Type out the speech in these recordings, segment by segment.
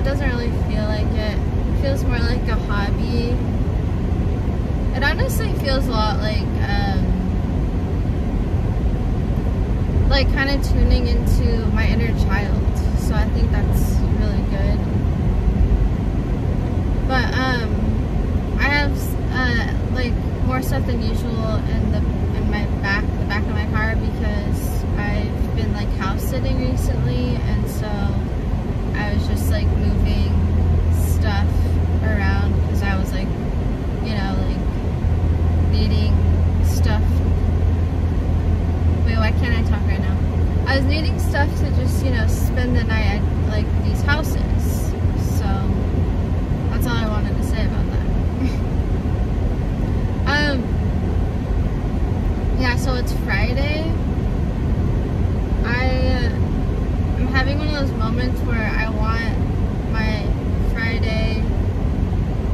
doesn't really feel like it. It feels more like a hobby. It honestly feels a lot like kind of tuning into my inner child. So I think that's really good. But I have like more stuff than usual in the back of my car because I've been like house sitting recently, and so I was just like moving stuff around because I was like, you know, like needing stuff. Wait, why can't I talk right now? I was needing stuff to just, you know, spend the night at like these houses. So that's all I wanted to say about that. Yeah, so it's Friday. I'm having one of those moments where I want my Friday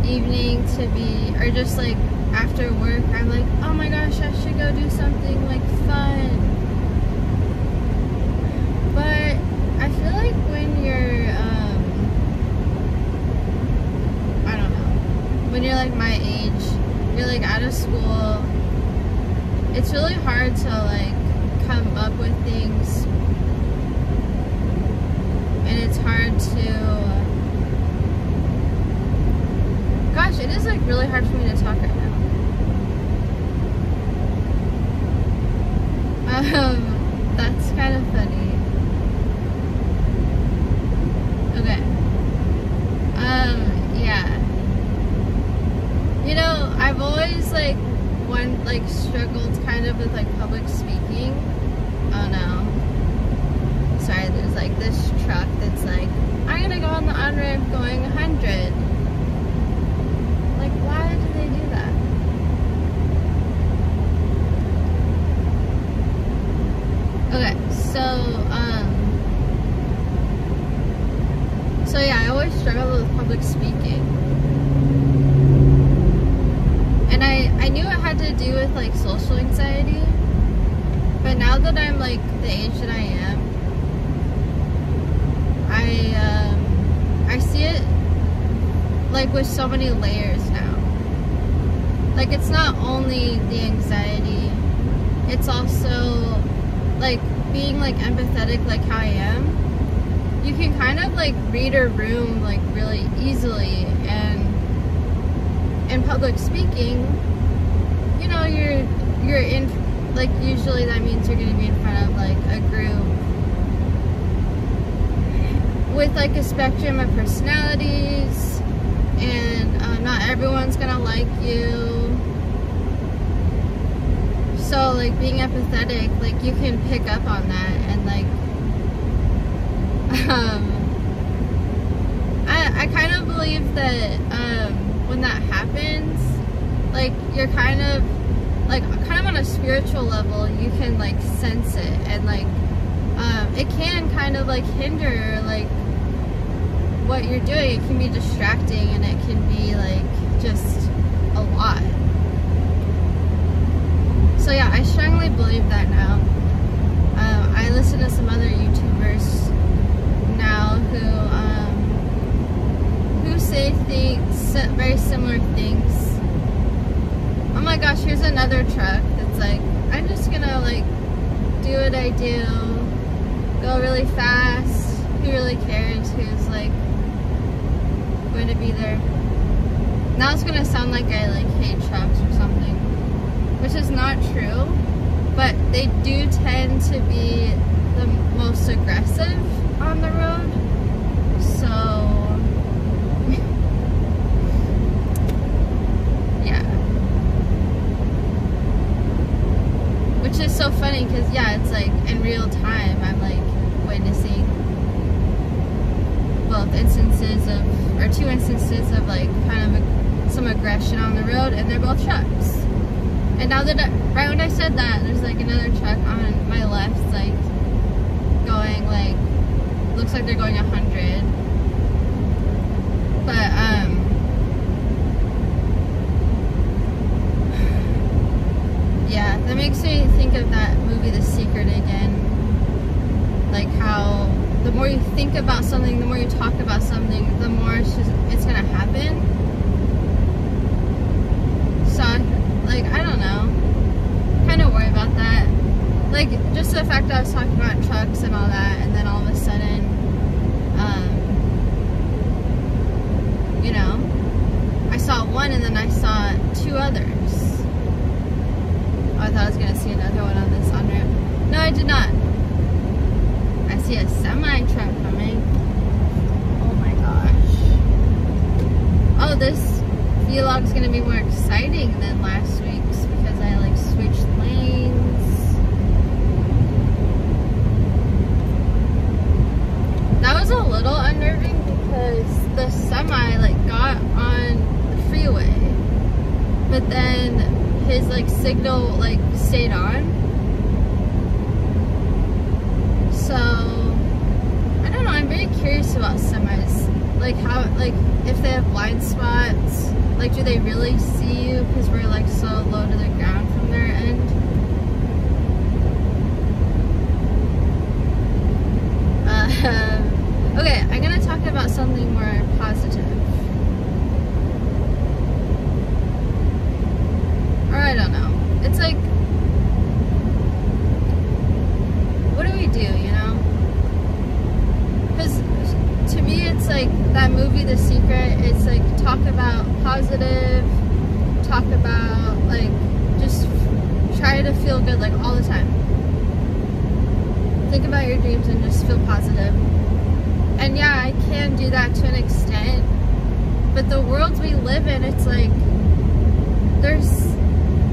evening to be, or just like after work, I'm like, oh my gosh, I should go do something like fun. But I feel like when you're, I don't know, when you're like my age, you're like out of school, it's really hard to like come up with things, and it's hard to, gosh, it is like really hard for me to talk right now. That's kind of funny. Okay. Yeah. You know, I've always like struggled kind of with like public speaking. Oh no. Sorry, there's like this truck that's like, I'm gonna go on the on-ramp going 100. Like, why do they do that? Okay, so yeah, I always struggled with public speaking. And I knew it had to do with like social anxiety, but now that I'm like the age that I am, I see it like with so many layers now. Like, it's not only the anxiety, it's also like being like empathetic, like how I am. You can kind of like read a room like really easily, and in public speaking, you know, you're in, like, usually that means you're gonna be in front of like a group with like a spectrum of personalities, and not everyone's gonna like you. So like being empathetic, like you can pick up on that, and like I kind of believe that when that happens, like you're kind of on a spiritual level, you can like sense it, and like it can kind of like hinder like what you're doing. It can be distracting, and it can be like just a lot. So yeah, I strongly believe that now. I listen to some other YouTubers now who say things, very similar things. Oh my gosh, here's another truck that's like, I'm just gonna like do what I do, go really fast. Who really cares who's like going to be there? Now it's gonna sound like I like hate trucks or something, which is not true, but they do tend to be the most aggressive on the road. So yeah, which is so funny because yeah, it's like in real time I'm like witnessing both instances of, or two instances of like kind of some aggression on the road, and they're both trucks. And now that right when I said that, there's like another truck on my left, like going like, looks like they're going 100. But yeah, that makes me think of that movie The Secret again. Like how the more you think about something, the more you talk about something, the more it's gonna happen. So, like, I don't know. Kind of worry about that. Like, just the fact that I was talking about trucks and all that, and then all of a sudden, you know, I saw one and then I saw two others. Oh, I thought I was gonna see another one on this on-ramp. No, I did not. I see a semi-truck coming. Oh my gosh. Oh, this vlog is gonna be more exciting than last week's because I like switched lanes. That was a little unnerving because the semi like got on the freeway, but then his like signal like stayed on. So I don't know, I'm very curious about semis. Like how, like if they have blind spots, like do they really see you because we're like so low to the ground from their end? Okay, I'm gonna talk about something more positive. Or I don't know. It's like, what do we do, you know? Because to me, it's like that movie, The Secret. It's like talk about positive, talk about like just try to feel good like all the time. Think about your dreams and just feel positive. And yeah, I can do that to an extent, but the world we live in, it's like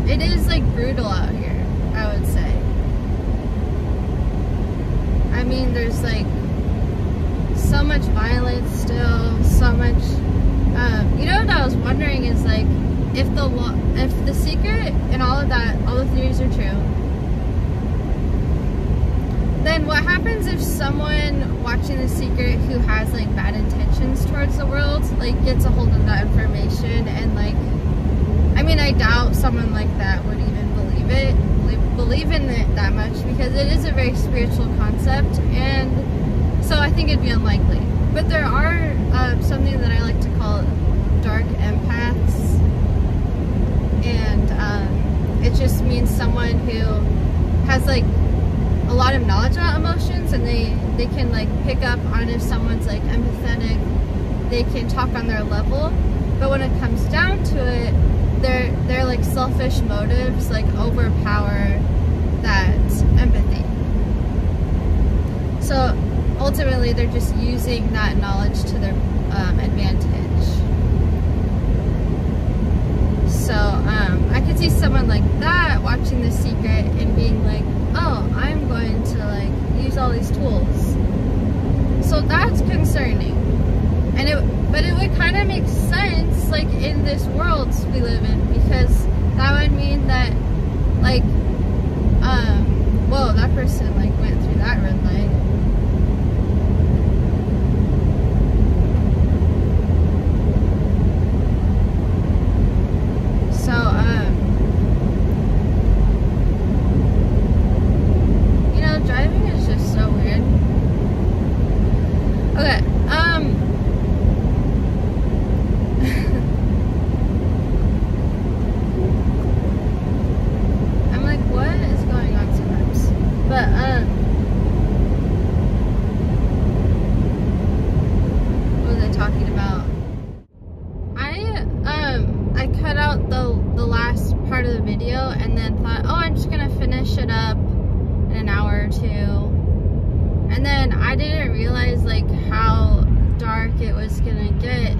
it is like brutal out here, I would say. I mean, there's like so much violence still, so much, you know what I was wondering is like, if the secret and all of that, all the theories are true, then what happens if someone watching The Secret who has like bad intentions towards the world, like gets a hold of that information and like, I mean, I doubt someone like that would even believe in it that much because it is a very spiritual concept, and so I think it'd be unlikely. But there are something that I like to call dark empaths, and it just means someone who has like a lot of knowledge about emotions, and they can like pick up on if someone's like empathetic. They can talk on their level, but when it comes down to it, their like selfish motives like overpower that empathy. So ultimately, they're just using that knowledge to their advantage. So I could see someone like that watching The Secret and being like, oh, I'm going to like use all these tools. So that's concerning. But it would kind of make sense like in this world we live in, because that would mean that like whoa, that person like went through that red light. So you know, driving is just so weird. Okay, I'm like, what is going on sometimes? But what was I talking about? I cut out the last part of the video and then thought, oh, I'm just gonna finish it up in an hour or two. And then I didn't realize like how dark it was gonna get.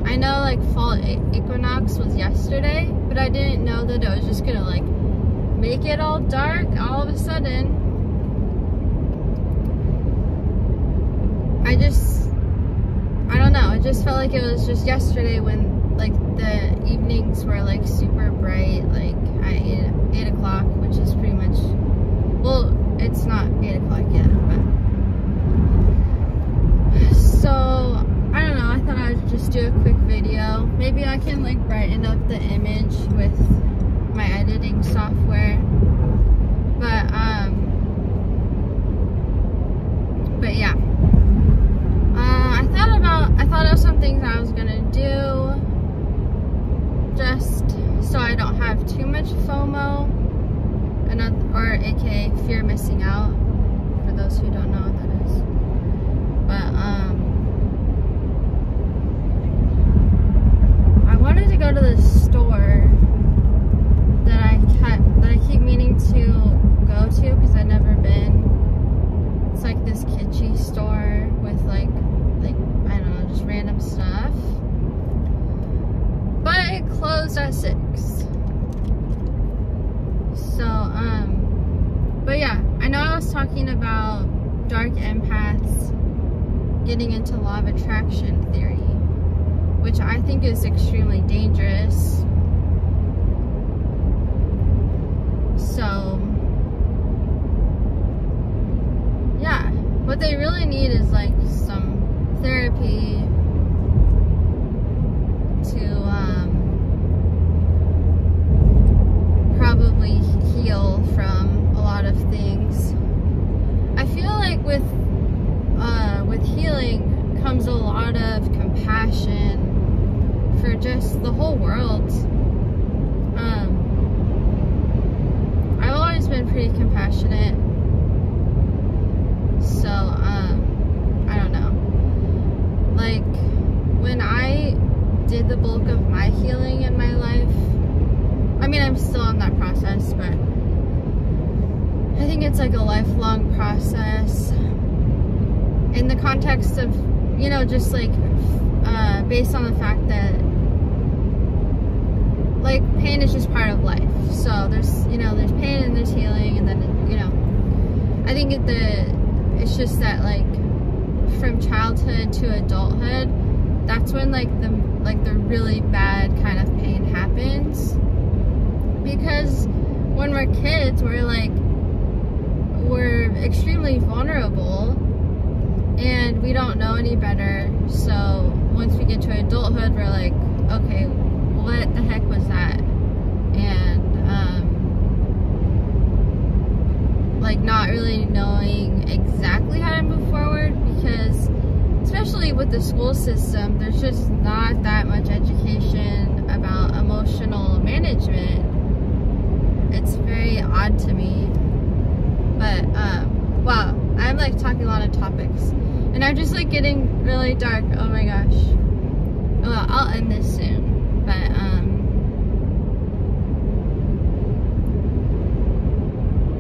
I know like fall equinox was yesterday, but I didn't know that it was just gonna like make it all dark all of a sudden. I don't know, it just felt like it was just yesterday when like the evenings were like super bright, like at 8 o'clock, which is pretty much, well, it's not 8 o'clock yet, but so I don't know, I thought I would just do a quick video. Maybe I can like brighten up the image with my editing software, but yeah, some things I was gonna do just so I don't have too much FOMO, or aka fear of missing out, for those who don't know what that is. But I wanted to go to the store that I keep meaning to go to because I've never been. It's like this kitschy store with like I don't know, just random stuff. But it closed at 6. So but yeah, I know I was talking about dark empaths getting into law of attraction theory, which I think is extremely dangerous. So yeah, what they really need is like some therapy to probably heal from a lot of things. I feel like with healing comes a lot of compassion for just the whole world. I've always been pretty compassionate, so I don't know. Like when I did the bulk of my healing in my life, I mean, I'm still in that process, but I think it's like a lifelong process in the context of, you know, just like based on the fact that like pain is just part of life. So there's, you know, there's pain and there's healing, and then, you know, I think it's just that like from childhood to adulthood, that's when like the really bad kind of pain happens. Because when we're kids, we're extremely vulnerable and we don't know any better. So once we get to adulthood, we're like, okay, what the heck was that? And like not really knowing exactly how to move forward, because especially with the school system, there's just not that much education about emotional management. It's very odd to me. But wow, I'm like talking a lot of topics and I'm just like getting really dark. Oh my gosh. Well, I'll end this soon, but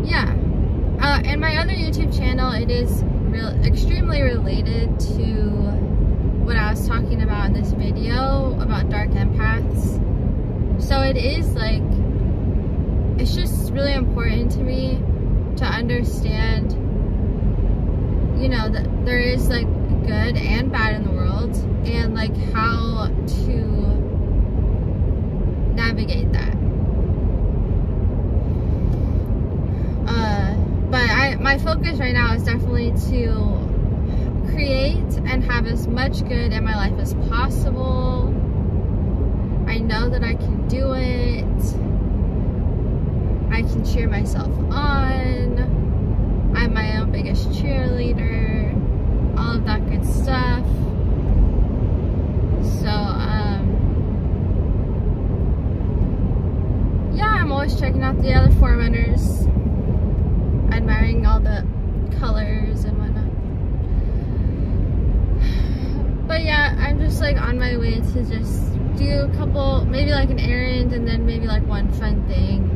yeah. And my other YouTube channel, it is extremely related to what I was talking about in this video about dark empaths. So it is like, it's just really important to me to understand, you know, that there is like good and bad in the world, and like how to navigate that. But my focus right now is definitely to create and have as much good in my life as possible. I know that I can do it. I can cheer myself on. I'm my own biggest cheerleader. All of that good stuff. So, yeah, I'm always checking out the other forerunners, admiring all the colors and whatnot. But yeah, I'm just like on my way to just do a couple, maybe like an errand, and then maybe like one fun thing.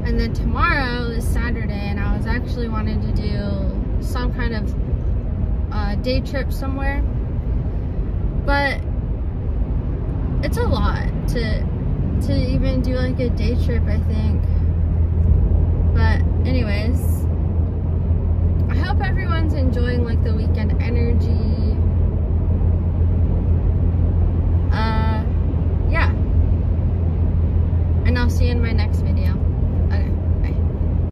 And then tomorrow is Saturday, and I was actually wanting to do some kind of day trip somewhere. But it's a lot to even do like a day trip, I think. But anyways,